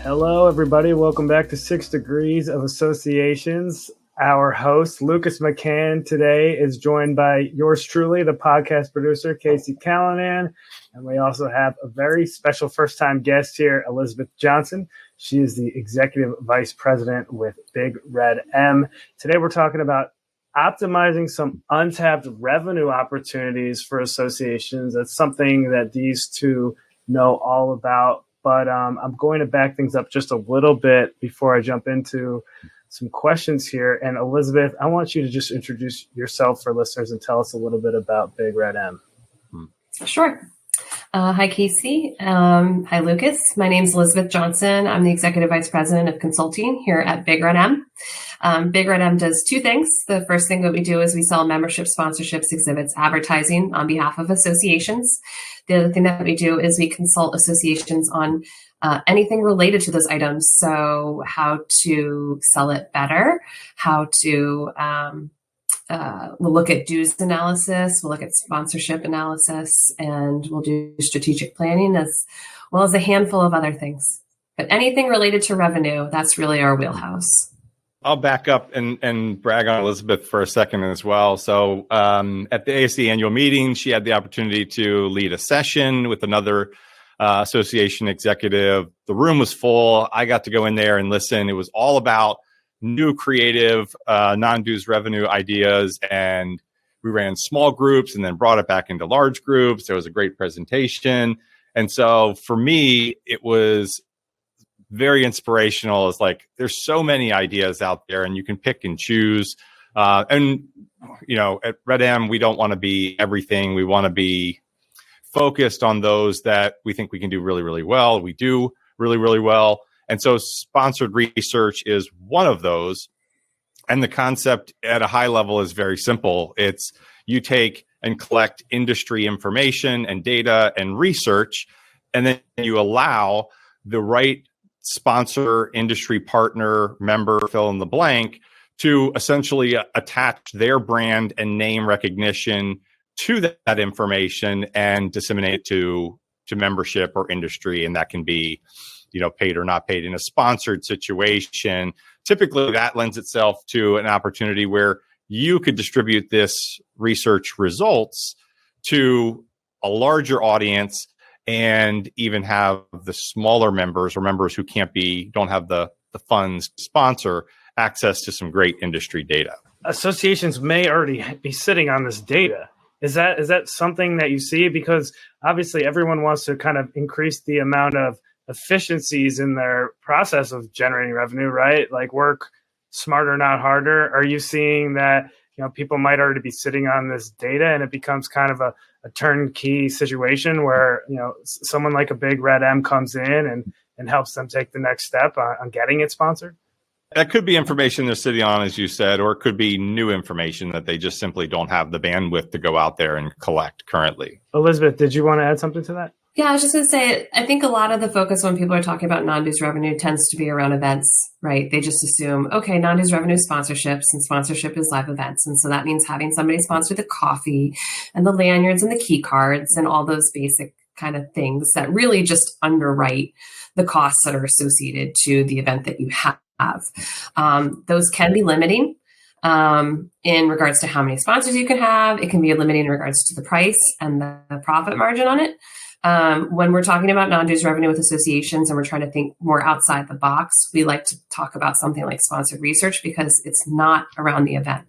Hello, everybody. Welcome back to 6 Degrees of Associations. Our host, Lucas McCann, today is joined by yours truly, the podcast producer, Casey Callanan. And we also have a very special first-time guest here, Elizabeth Johnson. She is the Executive Vice President with Big Red M. Today, we're talking about optimizing some untapped revenue opportunities for associations. That's something that these two know all about. But I'm going to back things up just a little bit before I jump into some questions here. And Elizabeth, I want you to just introduce yourself for listeners and tell us a little bit about Big Red M. Sure. Hi, Casey. Hi, Lucas. My name is Elizabeth Johnson. I'm the Executive Vice President of Consulting here at Big Red M. Big Red M does two things. The first thing that we do is we sell membership sponsorships, exhibits, advertising on behalf of associations. The other thing that we do is we consult associations on anything related to those items. So how to sell it better, how to we'll look at dues analysis, we'll look at sponsorship analysis, and we'll do strategic planning as well as a handful of other things. But anything related to revenue, that's really our wheelhouse. I'll back up and brag on Elizabeth for a second as well. So at the ASC annual meeting, she had the opportunity to lead a session with another association executive. The room was full. I got to go in there and listen. It was all about new creative non-dues revenue ideas, and we ran small groups and then brought it back into large groups. There was a great presentation. And so for me, it was very inspirational. It's like there's so many ideas out there and you can pick and choose. And, you know, at Red M, we don't want to be everything. We want to be focused on those that we think we can do really, really well. We do really, really well. And so sponsored research is one of those. And the concept at a high level is very simple. It's you take and collect industry information and data and research, and then you allow the right sponsor, industry partner, member, fill in the blank, to essentially attach their brand and name recognition to that information and disseminate it to membership or industry. And that can be, you know, paid or not paid. In a sponsored situation, typically that lends itself to an opportunity where you could distribute this research results to a larger audience and even have the smaller members or members who don't have the funds to sponsor access to some great industry data. Associations may already be sitting on this data. Is that something that you see? Because obviously everyone wants to kind of increase the amount of efficiencies in their process of generating revenue, right? Like work smarter, not harder. Are you seeing that, you know, people might already be sitting on this data and it becomes kind of a turnkey situation where, you know, someone like a Big Red M comes in and helps them take the next step on getting it sponsored? That could be information they're sitting on, as you said, or it could be new information that they just simply don't have the bandwidth to go out there and collect currently. Elizabeth, did you want to add something to that? Yeah, I was just going to say, I think a lot of the focus when people are talking about non-dues revenue tends to be around events, right? They just assume, okay, non-dues revenue is sponsorships, and sponsorship is live events. And so that means having somebody sponsor the coffee and the lanyards and the key cards and all those basic kind of things that really just underwrite the costs that are associated to the event that you have. Those can be limiting in regards to how many sponsors you can have. It can be limiting in regards to the price and the profit margin on it. When we're talking about non-dues revenue with associations and we're trying to think more outside the box, we like to talk about something like sponsored research because it's not around the event.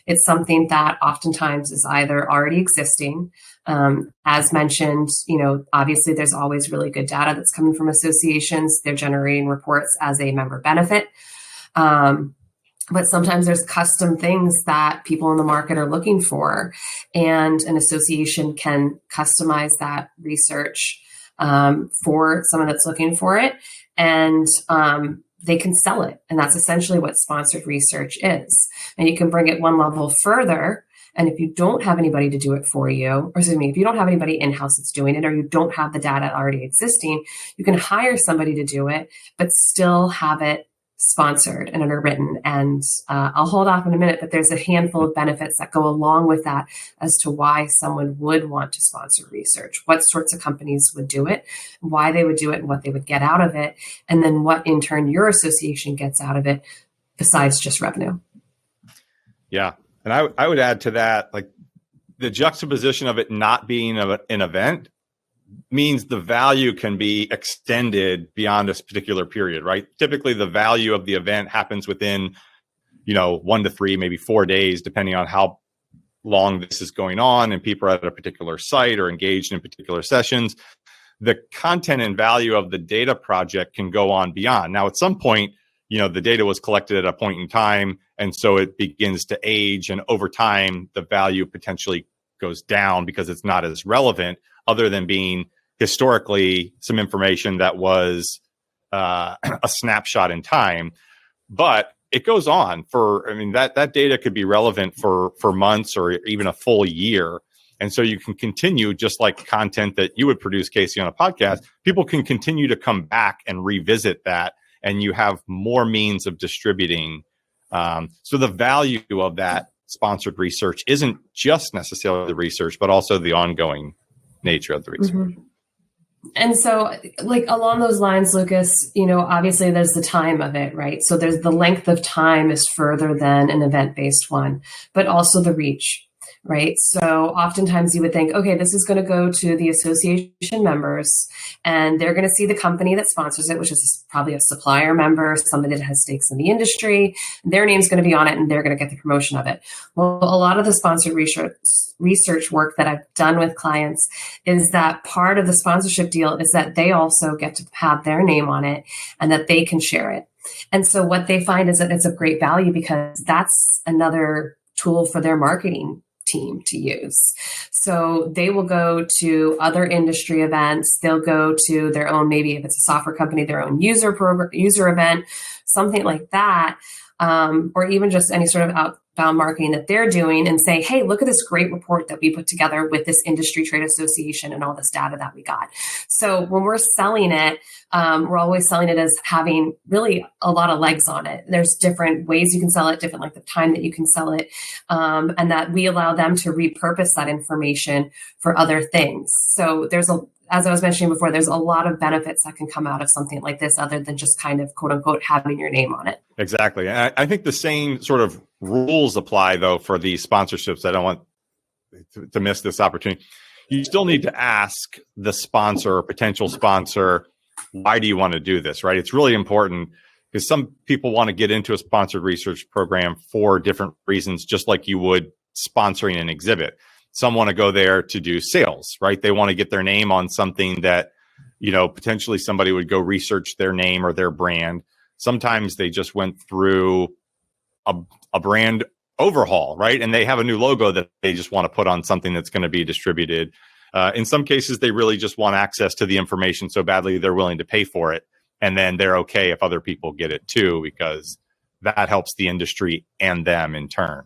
It's something that oftentimes is either already existing. As mentioned, you know, obviously there's always really good data that's coming from associations. They're generating reports as a member benefit. But sometimes there's custom things that people in the market are looking for, and an association can customize that research for someone that's looking for it, and they can sell it. And that's essentially what sponsored research is. And you can bring it one level further. And if you don't have anybody to do it for you, or excuse me, if you don't have anybody in-house that's doing it, or you don't have the data already existing, you can hire somebody to do it, but still have it sponsored and underwritten. And I'll hold off in a minute, but there's a handful of benefits that go along with that as to why someone would want to sponsor research, what sorts of companies would do it, why they would do it, and what they would get out of it, and then what in turn your association gets out of it besides just revenue. Yeah. And I would add to that, like the juxtaposition of it not being an event means the value can be extended beyond this particular period, right? Typically the value of the event happens within, 1 to 3, maybe 4 days, depending on how long this is going on and people are at a particular site or engaged in particular sessions. The content and value of the data project can go on beyond. Now, at some point, the data was collected at a point in time, and so it begins to age, and over time, the value potentially goes down because it's not as relevant, other than being historically some information that was a snapshot in time. But it goes on that data could be relevant for months or even a full year. And so you can continue, just like content that you would produce, Casey, on a podcast, people can continue to come back and revisit that, and you have more means of distributing. So the value of that sponsored research isn't just necessarily the research, but also the ongoing nature of the research. Mm-hmm. And so, like, along those lines, Lucas, obviously there's the time of it, right? So there's the length of time is further than an event-based one, but also the reach, right? So oftentimes you would think, okay, this is going to go to the association members and they're going to see the company that sponsors it, which is probably a supplier member, somebody that has stakes in the industry. Their name's going to be on it and they're going to get the promotion of it. Well, a lot of the sponsored research work that I've done with clients is that part of the sponsorship deal is that they also get to have their name on it and that they can share it. And so what they find is that it's of great value because that's another tool for their marketing team to use. So they will go to other industry events. They'll go to their own, maybe if it's a software company, their own user event, something like that. Or even just any sort of outbound marketing that they're doing and say, hey, look at this great report that we put together with this industry trade association and all this data that we got. So when we're selling it, we're always selling it as having really a lot of legs on it. There's different ways you can sell it, different length of time that you can sell it, and that we allow them to repurpose that information for other things. So as I was mentioning before, there's a lot of benefits that can come out of something like this other than just kind of quote unquote having your name on it. Exactly. And I think the same sort of rules apply though for these sponsorships. I don't want to miss this opportunity. You still need to ask the sponsor or potential sponsor, why do you want to do this, right? It's really important because some people want to get into a sponsored research program for different reasons, just like you would sponsoring an exhibit. Some want to go there to do sales, right? They want to get their name on something that, potentially somebody would go research their name or their brand. Sometimes they just went through a brand overhaul, right? And they have a new logo that they just want to put on something that's going to be distributed. In some cases, they really just want access to the information so badly they're willing to pay for it. And then they're okay if other people get it too, because that helps the industry and them in turn.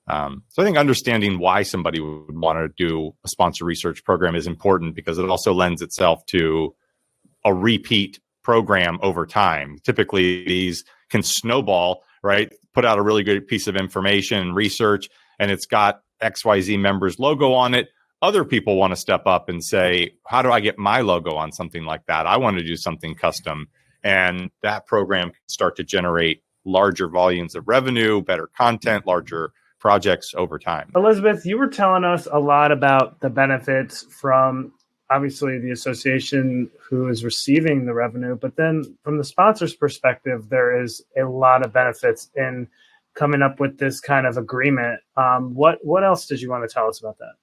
So I think understanding why somebody would want to do a sponsor research program is important because it also lends itself to a repeat program over time. Typically, these can snowball, right? Put out a really good piece of information and research, and it's got XYZ members' logo on it. Other people want to step up and say, how do I get my logo on something like that? I want to do something custom. And that program can start to generate larger volumes of revenue, better content, larger projects over time. Elizabeth, you were telling us a lot about the benefits from obviously the association who is receiving the revenue, but then from the sponsor's perspective, there is a lot of benefits in coming up with this kind of agreement. What else did you want to tell us about that?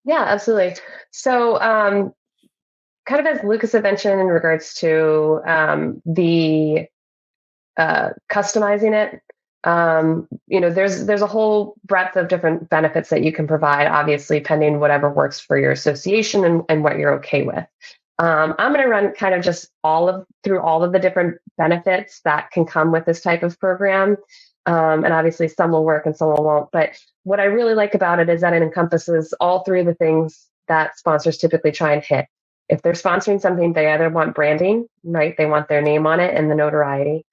Yeah, absolutely. So kind of as Lucas had mentioned in regards to the customizing it, there's a whole breadth of different benefits that you can provide, obviously, pending whatever works for your association and what you're okay with. I'm going to run kind of just through all of the different benefits that can come with this type of program. And obviously some will work and some won't. But what I really like about it is that it encompasses all three of the things that sponsors typically try and hit. If they're sponsoring something, they either want branding, right? They want their name on it and the notoriety.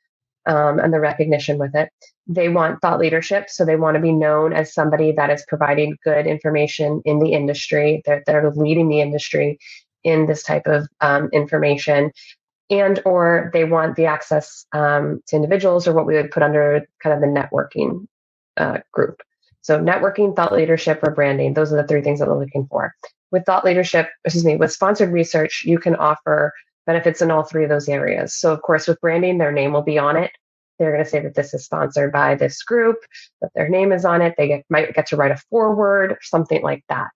and the recognition with it. They want thought leadership. So they want to be known as somebody that is providing good information in the industry, that are leading the industry in this type of information. And or they want the access to individuals, or what we would put under kind of the networking group. So networking, thought leadership, or branding. Those are the three things that we're looking for. With with sponsored research, you can offer benefits in all three of those areas. So of course, with branding, their name will be on it. They're going to say that this is sponsored by this group, that their name is on it. They might get to write a foreword or something like that.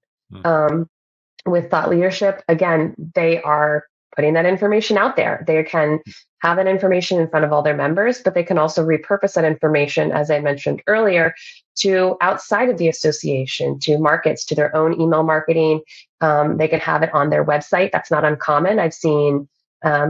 With thought leadership, again, they are putting that information out there. They can have that information in front of all their members, but they can also repurpose that information, as I mentioned earlier, to outside of the association, to markets, to their own email marketing. They can have it on their website. That's not uncommon. I've seen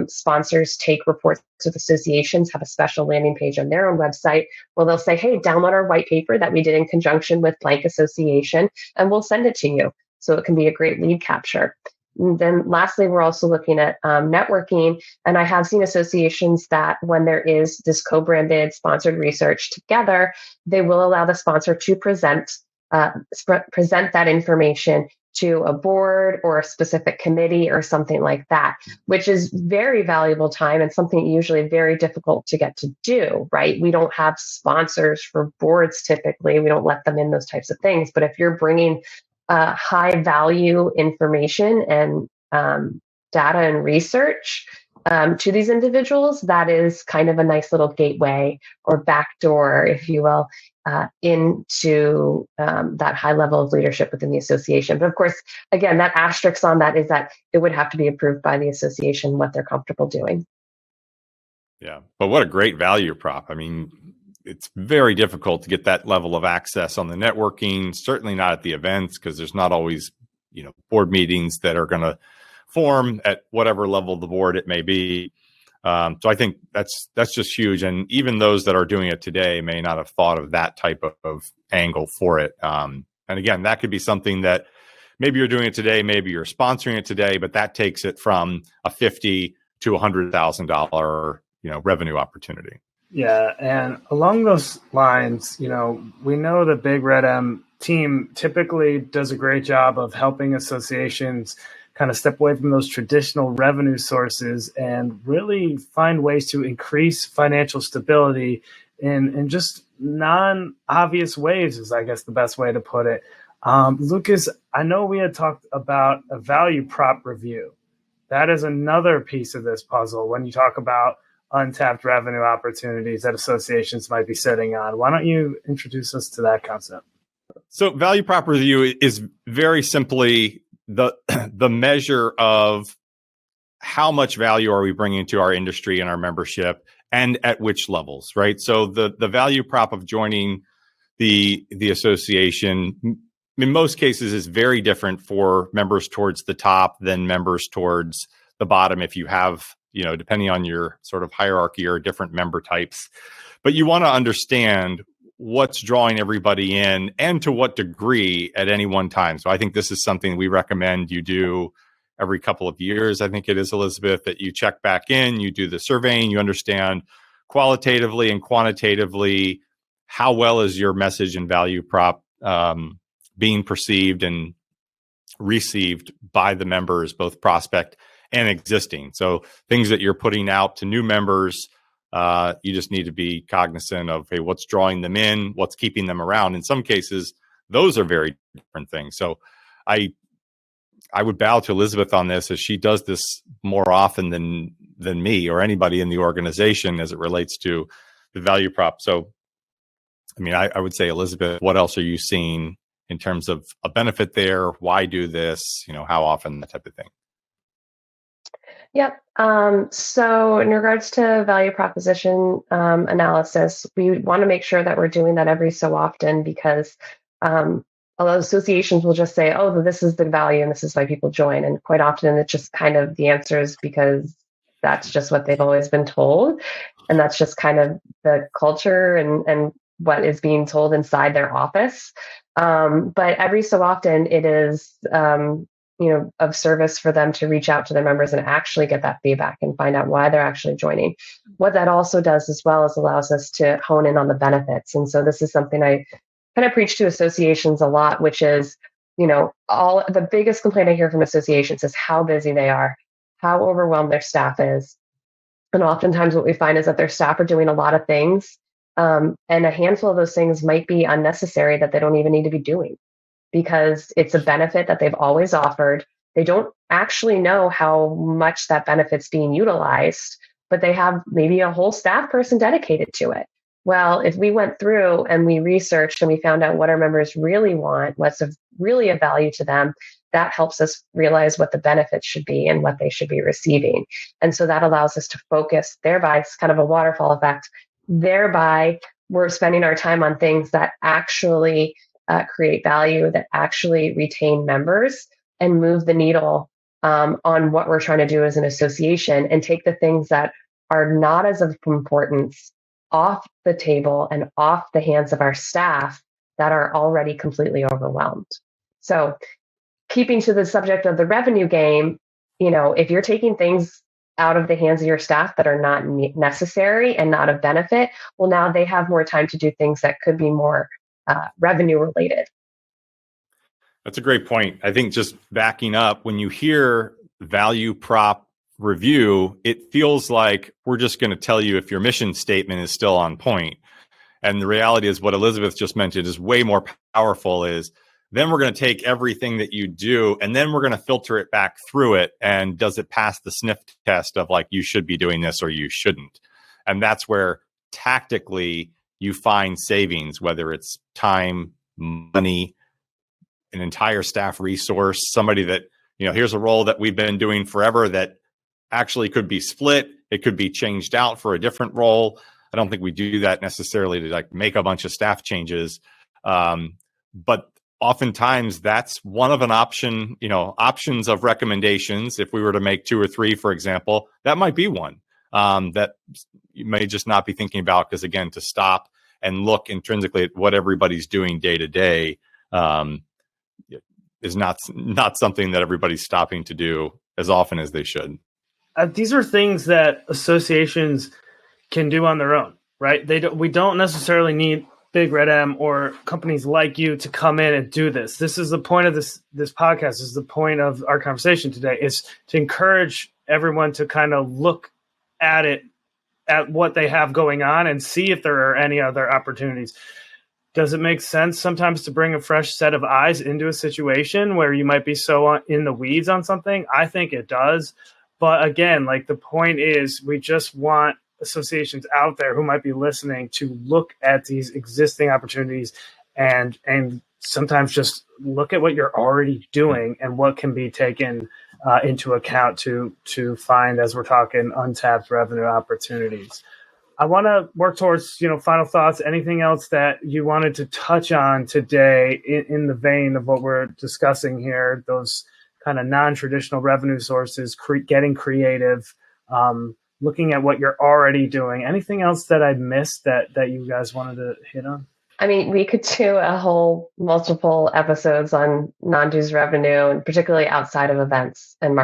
sponsors take reports with associations, have a special landing page on their own website where they'll say, hey, download our white paper that we did in conjunction with blank association, and we'll send it to you. So it can be a great lead capture. And then lastly, we're also looking at networking. And I have seen associations that when there is this co-branded sponsored research together, they will allow the sponsor to present that information to a board or a specific committee or something like that, which is very valuable time and something usually very difficult to get to do, right? We don't have sponsors for boards typically. We don't let them in those types of things. But if you're bringing high value information and data and research to these individuals, that is kind of a nice little gateway or backdoor, if you will, into that high level of leadership within the association. But of course, again, that asterisk on that is that it would have to be approved by the association, what they're comfortable doing. Yeah, but what a great value prop. I mean, it's very difficult to get that level of access on the networking, certainly not at the events, because there's not always, board meetings that are going to form at whatever level of the board it may be. So I think that's just huge. And even those that are doing it today may not have thought of that type of angle for it. And again, that could be something that maybe you're doing it today, maybe you're sponsoring it today, but that takes it from a $50,000 to $100,000, revenue opportunity. Yeah, and along those lines, we know the Big Red M team typically does a great job of helping associations kind of step away from those traditional revenue sources and really find ways to increase financial stability in just non-obvious ways is, I guess, the best way to put it. Lucas, I know we had talked about a value prop review. That is another piece of this puzzle when you talk about untapped revenue opportunities that associations might be sitting on. Why don't you introduce us to that concept? So value prop review is very simply the measure of how much value are we bringing to our industry and our membership and at which levels, right? So the value prop of joining the association in most cases is very different for members towards the top than members towards the bottom if you have, depending on your sort of hierarchy or different member types. But you want to understand what's drawing everybody in and to what degree at any one time. So I think this is something we recommend you do every couple of years. I think it is, Elizabeth, that you check back in, you do the surveying, you understand qualitatively and quantitatively how well is your message and value prop being perceived and received by the members, both prospect and existing. So things that you're putting out to new members, you just need to be cognizant of, hey, what's drawing them in, what's keeping them around. In some cases, those are very different things. So I would bow to Elizabeth on this, as she does this more often than me or anybody in the organization as it relates to the value prop. So, I mean, I would say, Elizabeth, what else are you seeing in terms of a benefit there? Why do this? How often, that type of thing. Yep. So in regards to value proposition analysis, we want to make sure that we're doing that every so often because although associations will just say, oh, this is the value and this is why people join. And quite often it's just kind of the answer is because that's just what they've always been told. And that's just kind of the culture and what is being told inside their office. But every so often it is of service for them to reach out to their members and actually get that feedback and find out why they're actually joining. What that also does as well is allows us to hone in on the benefits. And so this is something I kind of preach to associations a lot, which is, all the biggest complaint I hear from associations is how busy they are, how overwhelmed their staff is. And oftentimes what we find is that their staff are doing a lot of things. And a handful of those things might be unnecessary that they don't even need to be doing, because it's a benefit that they've always offered. They don't actually know how much that benefit's being utilized, but they have maybe a whole staff person dedicated to it. Well, if we went through and we researched and we found out what our members really want, what's really of value to them, that helps us realize what the benefits should be and what they should be receiving. And so that allows us to focus, thereby it's kind of a waterfall effect. Thereby, we're spending our time on things that actually create value, that actually retain members and move the needle on what we're trying to do as an association, and take the things that are not as of importance off the table and off the hands of our staff that are already completely overwhelmed. So keeping to the subject of the revenue game, if you're taking things out of the hands of your staff that are not necessary and not of benefit, well, now they have more time to do things that could be more revenue related. That's a great point. I think just backing up, when you hear value prop review, it feels like we're just going to tell you if your mission statement is still on point. And the reality is what Elizabeth just mentioned is way more powerful. Is then we're going to take everything that you do and then we're going to filter it back through it. And does it pass the sniff test of like, you should be doing this or you shouldn't? And that's where tactically you find savings, whether it's time, money, an entire staff resource, somebody that, here's a role that we've been doing forever that actually could be split. It could be changed out for a different role. I don't think we do that necessarily to like make a bunch of staff changes. But oftentimes that's one of an option, options of recommendations. If we were to make 2 or 3, for example, that might be one that you may just not be thinking about, because again, to stop and look intrinsically at what everybody's doing day to day is not something that everybody's stopping to do as often as they should. These are things that associations can do on their own, right? We don't necessarily need Big Red M or companies like you to come in and do this. This is the point of this podcast. This is the point of our conversation today, is to encourage everyone to kind of look at what they have going on and see if there are any other opportunities. Does it make sense sometimes to bring a fresh set of eyes into a situation where you might be so in the weeds on something? I think it does. But again, like the point is, we just want associations out there who might be listening to look at these existing opportunities and sometimes just look at what you're already doing and what can be taken into account to find, as we're talking, untapped revenue opportunities. I want to work towards, final thoughts. Anything else that you wanted to touch on today in the vein of what we're discussing here, those kind of non-traditional revenue sources, getting creative, looking at what you're already doing? Anything else that I missed that you guys wanted to hit on? I mean, we could do a whole multiple episodes on non-dues revenue, and particularly outside of events and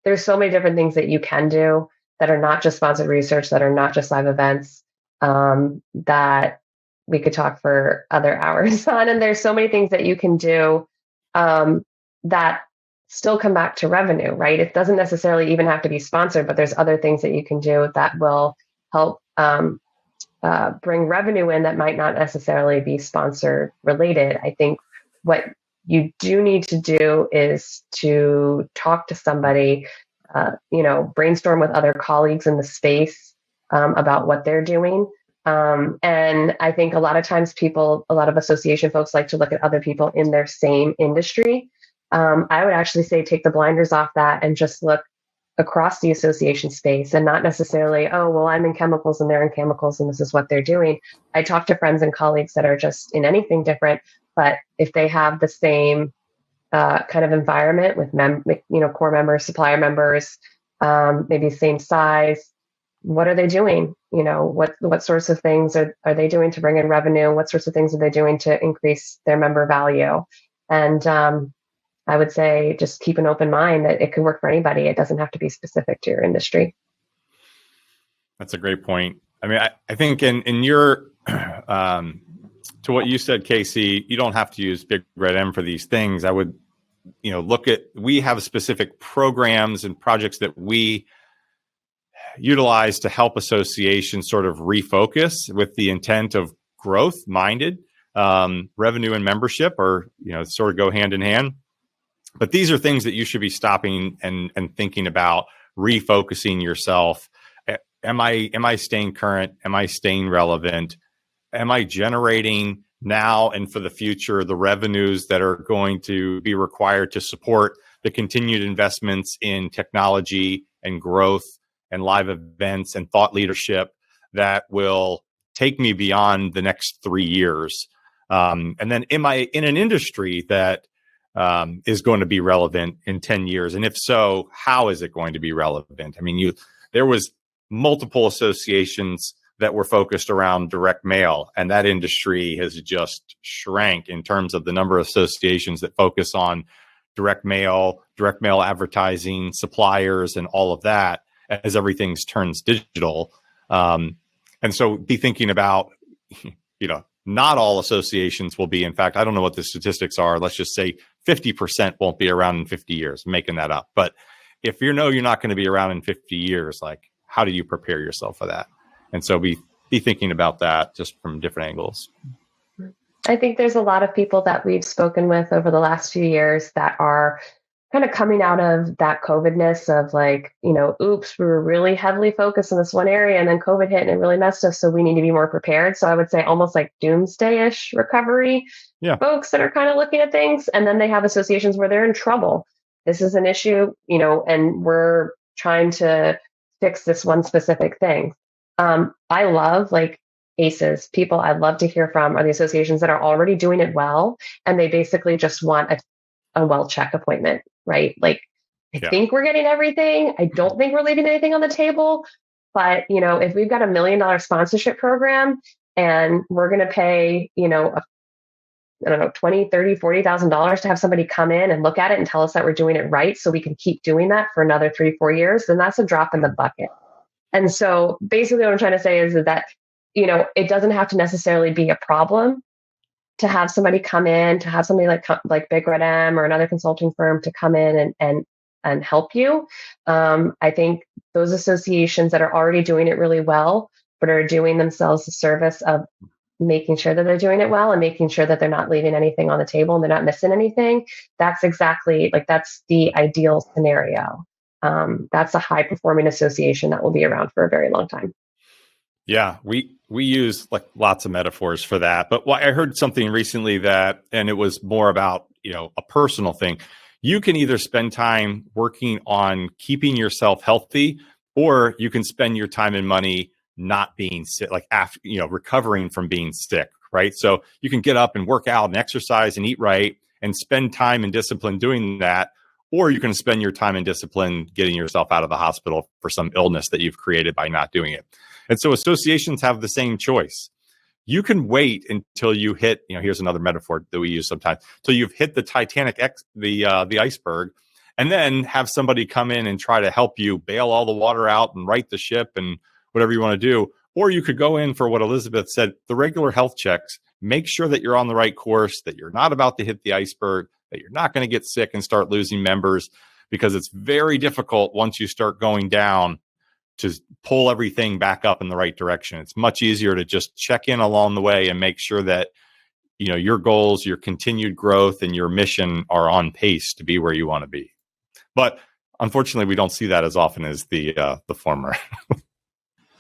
there's so many different things that you can do that are not just sponsored research, that are not just live events, that we could talk for other hours on. And there's so many things that you can do that still come back to revenue, right? It doesn't necessarily even have to be sponsored, but there's other things that you can do that will help bring revenue in that might not necessarily be sponsor related. I think what you do need to do is to talk to somebody, brainstorm with other colleagues in the space about what they're doing. And I think a lot of times a lot of association folks like to look at other people in their same industry. I would actually say take the blinders off that and just look across the association space, and not necessarily, oh, well, I'm in chemicals and they're in chemicals and this is what they're doing. I talk to friends and colleagues that are just in anything different, but if they have the same kind of environment with core members, supplier members, maybe same size, what are they doing? What sorts of things are they doing to bring in revenue? What sorts of things are they doing to increase their member value? And I would say just keep an open mind that it could work for anybody. It doesn't have to be specific to your industry. That's a great point. I mean, I think in your, to what you said, Casey, you don't have to use Big Red M for these things. I would, we have specific programs and projects that we utilize to help associations sort of refocus with the intent of growth minded. Revenue and membership are, sort of go hand in hand. But these are things that you should be stopping and thinking about, refocusing yourself. Am I staying current? Am I staying relevant? Am I generating now and for the future the revenues that are going to be required to support the continued investments in technology and growth and live events and thought leadership that will take me beyond the next 3 years? And then am I in an industry that is going to be relevant in 10 years? And if so, how is it going to be relevant? I mean, there was multiple associations that were focused around direct mail, and that industry has just shrank in terms of the number of associations that focus on direct mail advertising, suppliers, and all of that as everything turns digital. And so be thinking about, not all associations will be, in fact, I don't know what the statistics are. Let's just say 50% won't be around in 50 years, I'm making that up. But if you're not going to be around in 50 years, like, how do you prepare yourself for that? And so be thinking about that just from different angles. I think there's a lot of people that we've spoken with over the last few years that are kind of coming out of that COVID-ness of like, oops, we were really heavily focused on this one area and then COVID hit and it really messed us. So we need to be more prepared. So I would say almost like doomsday-ish recovery folks that are kind of looking at things. And then they have associations where they're in trouble. This is an issue, and we're trying to fix this one specific thing. I love like ACEs. People I'd love to hear from are the associations that are already doing it well. And they basically just want a well check appointment, right? Like, I think we're getting everything. I don't think we're leaving anything on the table. But, if we've got $1 million sponsorship program and we're going to pay, I don't know, $20,000, $30,000, $40,000 to have somebody come in and look at it and tell us that we're doing it right so we can keep doing that for another 3-4 years, then that's a drop in the bucket. And so basically what I'm trying to say is that, it doesn't have to necessarily be a problem to have somebody come in, to have somebody like Big Red M or another consulting firm to come in and help you. I think those associations that are already doing it really well, but are doing themselves a service of making sure that they're doing it well and making sure that they're not leaving anything on the table and they're not missing anything. That's exactly that's the ideal scenario. That's a high performing association that will be around for a very long time. Yeah, we use like lots of metaphors for that. But I heard something recently and it was more about, a personal thing. You can either spend time working on keeping yourself healthy, or you can spend your time and money not being sick, like after, recovering from being sick, right? So you can get up and work out and exercise and eat right and spend time and discipline doing that. Or you can spend your time and discipline getting yourself out of the hospital for some illness that you've created by not doing it. And so associations have the same choice. You can wait until you hit, here's another metaphor that we use sometimes, till you've hit the Titanic, the iceberg, and then have somebody come in and try to help you bail all the water out and right the ship and whatever you want to do. Or you could go in for what Elizabeth said, the regular health checks, make sure that you're on the right course, that you're not about to hit the iceberg, that you're not going to get sick and start losing members, because it's very difficult once you start going down to pull everything back up in the right direction. It's much easier to just check in along the way and make sure that, your goals, your continued growth, and your mission are on pace to be where you want to be. But unfortunately, we don't see that as often as the former.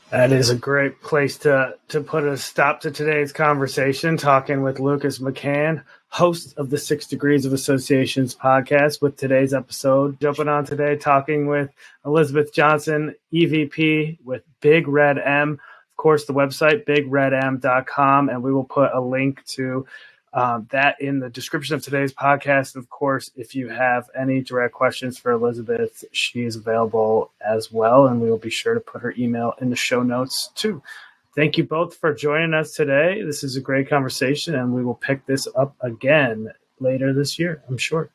That is a great place to put a stop to today's conversation, talking with Lucas McCann, host of the 6 Degrees of Associations podcast, with today's episode. Jumping on today, talking with Elizabeth Johnson, EVP with Big Red M. Of course, the website, bigredm.com, and we will put a link to that in the description of today's podcast. And of course, if you have any direct questions for Elizabeth, she is available as well, and we will be sure to put her email in the show notes too. Thank you both for joining us today. This is a great conversation, and we will pick this up again later this year, I'm sure.